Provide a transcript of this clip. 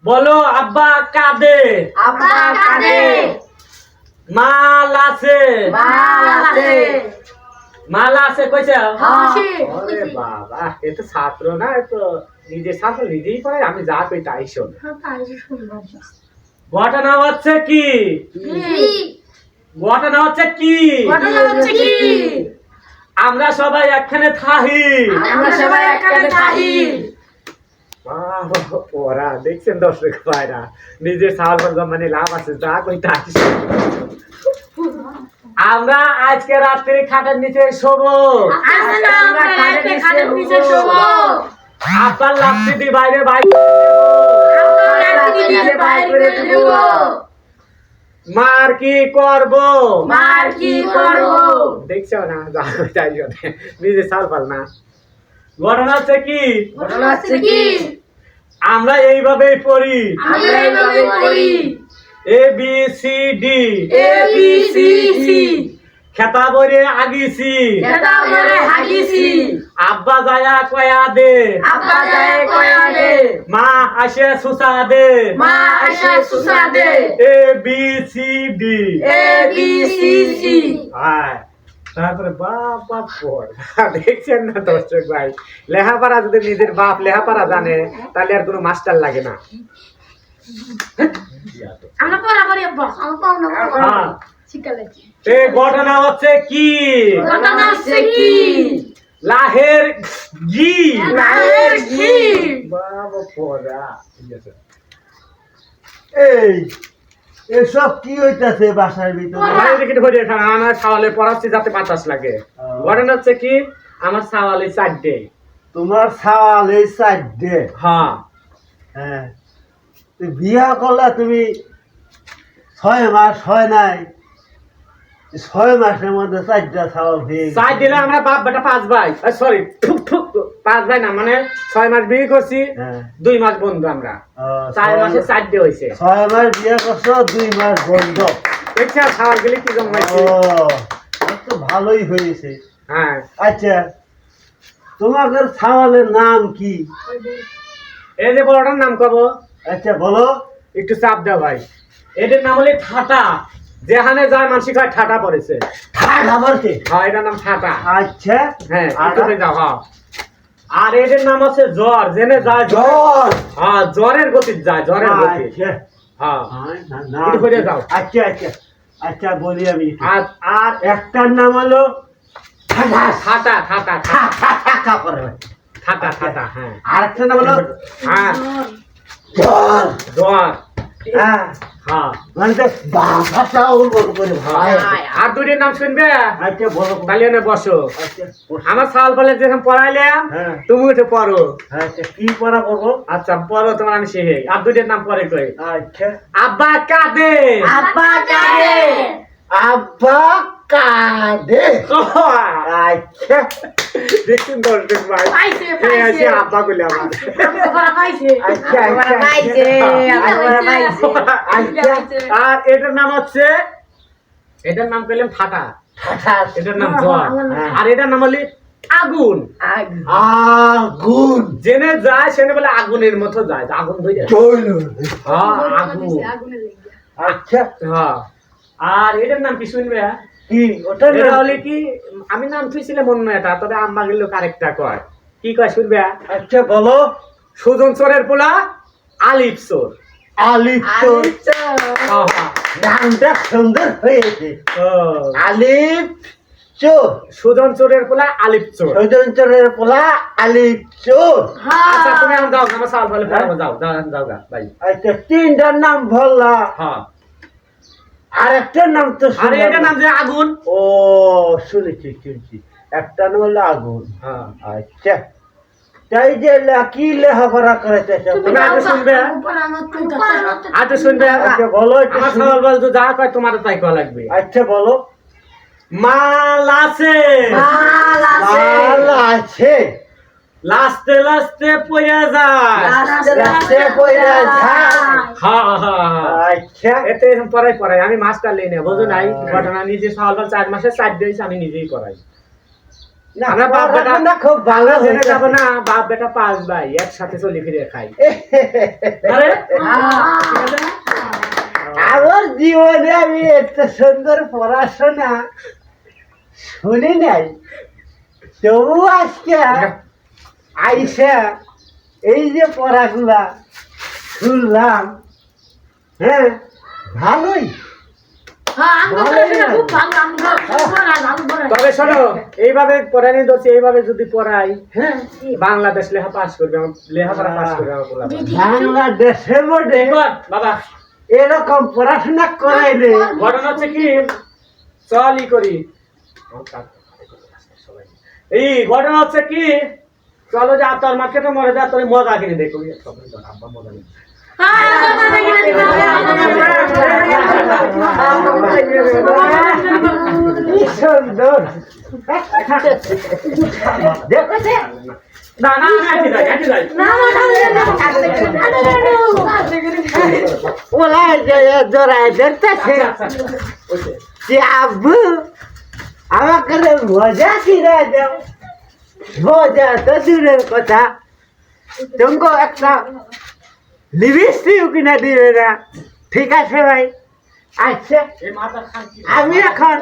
বলো আব্বা কাঁদে। আব্বা কাঁদে। মাল আছে। মাল আছে। মাল আছে কইছে। হ্যাঁ। আরে বাবা এ তো ছাত্র না, এ তো নিজে ছাত্র নিজেই পড়ে, আমি যা কই তাই শোন। ঘটনা হচ্ছে কি? ঘটনা হচ্ছে কি? ঘটনা হচ্ছে কি? আমরা সবাই একখানে থাহি। আমরা সবাই একসাথে থাকি। ওরা দেখছেন দর্শক ভাইরা, নিজের সাওয়াল মানে লাভ আছে, যা কই তাই শোন। আমরা আজকে রাত্রে খাটের নিচে শোবো। আজকে আমরা খাটের নিচে শোবো। আব্বার লাফটি দি বাইরে বাইরে দেব। মার কি করব? মার কি করব? দেখছো না, যা কই তাই শোন, নিজে সাওয়াল না। ঘটনা হচ্ছে কি? ঘটনা হচ্ছে কি? আমরা এইভাবেই পড়ি। আমরা এইভাবে করি। A B C D. A B C C. খেতা বইরে আগিছি। খেতা বইরে হাগিছি। আব্বা যায়া কয়া দে। আব্বা যায় কয়া দে। মা আসে সুসা দে। মা আসে সুসা দে। A B C D. A B C C. হ্যাঁ, তারপরে বাবা পড়। দেখছেন না দর্শক ভাই, লেখাপড়া যদি নিজের বাপ লেখাপড়া জানে তাহলে আর কোনো মাস্টার লাগে না। আমরা পড়া করি আব্বা। আমরা পাও না হ্যাঁ। শিখালেছি। এই ঘটনা হচ্ছে কি? ঘটনা হচ্ছে কি? লাহের ঘি। লাহের ঘি। বাবা পড়া। ঠিক আছে। এই এসব কি হইতাছে বাসার ভিতরে? ভাই দেখি ধরে এখানে আমার সাওয়ালে পড়াচ্ছি যাতে বাতাস লাগে। ঘটনা হচ্ছে কি, আমার সাওয়ালে 4 ডে। তোমার সাওয়াল এই সাইডে। হ্যাঁ। হ্যাঁ, বিয়া করলা তুমি 6 মাস হয় নাই, 6 মাসের মধ্যে 4টা সাওয়াল হয়ে গেছে। 4 দিলে আমরা বাপ বেটা 5 ভাই, সরি 5 ভাই না, মানে 6 মাস বিয়ে করছি, হ্যাঁ। 2 মাস বন্ধু আমরা। 4 মাসে 4 ডে হইছে। 6 মাস বিয়া করছো, 2 মাস বন্ধ। দেখছা সাওয়াল গেলে কি ও, জমাইছে। তো ভালোই হয়েছে। হ্যাঁ। আচ্ছা, তোমাদের সাওয়ালের নাম কি? এই যে বড়টার নাম কব, আচ্ছা বলো। একটু চাপ দাও ভাই। এদের নাম হলো ঠাটা। যেখানে যায় মানসিক হয় ঠাটা পড়েছে। খাবার কে? হ্যাঁ, এটার নাম ঠাটা। আচ্ছা, হ্যাঁ, আর একটু যাও। হ্যাঁ। আর এদের নাম আছে জ্বর, জেনে যায় জ্বর। জ্বর। হ্যাঁ, জ্বরের গতি যায়, জ্বরের গতি। আচ্ছা, হ্যাঁ। না, একটু করে যাও। আচ্ছা আচ্ছা আচ্ছা বলি আমি। আর আর একটার নাম হলো ঠাঠাস। ঠাটা ঠাটা ঠাঠা করে। ঠাটা ঠাটা। হ্যাঁ। আর একটা নাম হলো হ্যাঁ, জ্বর। জ্বর। হ্যাঁ, হ্যাঁ। মানে তো ভাষাটা উর্বর করে ভাই। আর দুইটার নাম শুনবে, আচ্ছা বলো। তাহলে এনে বসো। আচ্ছা, আমার সাল ফলে যখন পড়াইলাম, হ্যাঁ। তুমি উঠে পড়ো। আচ্ছা, কি পড়া করবো? আচ্ছা পড়ো, তোমার আমি শিখে। আর দুইটার নাম পরে কই। আচ্ছা, আব্বা কাঁদে। আব্বা কাঁদে। আব্বা কাঁদে। আচ্ছা, দেখছেন দর্শক ভাই, পাইছে, এই আছে পাইছে। আব্বা কইলে আমার। আমরা পড়া পাইছে। আচ্ছা, আমরা আচ্ছা, পাইছে। আমরা পড়া পাইছে। আচ্ছা। আর এটার নাম হচ্ছে, এটার নাম কইলাম ঠাটা, ঠাঠাস। এটার নাম জ্বর। হ্যাঁ। আর এটার নাম হলি আগুন। আগুন। জেনে যায় সেনে বলে আগুনের মতো যায়, আগুন ধরে যায়। চৈল। হ্যাঁ, আগুন। আচ্ছা, হ্যাঁ। আর এটার নাম কি শুনবে? কি ওটা এটা না? হলে কি, আমি নাম থুইছিলাম অন্য এটা, তবে আম্মা গেল আরেকটা কয়। কি কয় শুনবে? আচ্ছা বলো। সুজন চোরের পোলা আলিফ চোর। আলিফ চোর। হ্যাঁ, হ্যাঁ। নামটা সুন্দর হয়েছে। ও, আলিফ চোর। সুজন চোরের পোলা আলিফ চোর। সৈজন চোরের পোলা আলিফ চোর। আচ্ছা তুমি এখন যাও, আমার সাল ফলে পড়াবো, যাও যাও যাও গা ভাই। আচ্ছা, 3টার নাম বললা, হ্যাঁ। আর একটার নাম তো আর শুনলাম এটার না। নাম যে আগুন। ও, শুনেছি। একটা নাম হলো আগুন। হ্যাঁ। আচ্ছা, তাই যে কি লেখাপড়া করাইতেছে? তুমি আগে শুনবে, আগে শুনবে। আচ্ছা বলো একটু আমার শুনি। সাল বল তো যা কয় তোমার তাই কয়া লাগবে। আচ্ছা বলো। মাল আছে। মাল আছে। মাল আছে। লাস্টে লাস্টে পড়ে যায়। রাস্তে পয়রা যায়। হ্যাঁ হ্যাঁ হ্যাঁ। আচ্ছা, এতে এরকম পড়াই আমি মাস্টার লই না, বুঝো নাই ঘটনা। নিজে সাল 4 মাসে 4 দিয়েছি, আমি নিজেই করাই। আমরা বাপ বেটা পড়াশোনা খুব ভালো জেনে হয়েছে। যাবো না, বাপ বেটা 5 ভাই একসাথে চলি ফিরে খাই। আরে আমার জীবনে আমি এত সুন্দর পড়াশোনা শুনি নাই, তবু আজকে আইসা এই যে পড়াগুলা শুনলাম, হ্যাঁ ভালোই। তবে শোনো, এইভাবে পড়ানি দোষে এইভাবে যদি পড়াই, হ্যাঁ বাংলাদেশ লেখা পাস করবে, লেখাপড়া পাস করবে আমার পোলা। বাংলাদেশের মধ্যে বাবা এরকম পড়াশোনা করাইলে ঘটনা হচ্ছে কি, চলই করি এই ঘটনা হচ্ছে কি, চলো যে আতর মার্কেটে মরে যা, তোর মজা কিনে দেখো আব্বা মজা নিবে। কি সুন্দর দেখছে। না না কাটি যাই, কাটি যাই। ওলা জোড়ায় দেখতেছে ওইছে। যে আব্বু আমাকে মজা কিনে দাও। মজা তো দূরের কথা, তোমাকে একটা লিপস্টিক কিনে দিবে না। ঠিক আছে ভাই, আচ্ছা এই মাথা খান কি? আমি এখন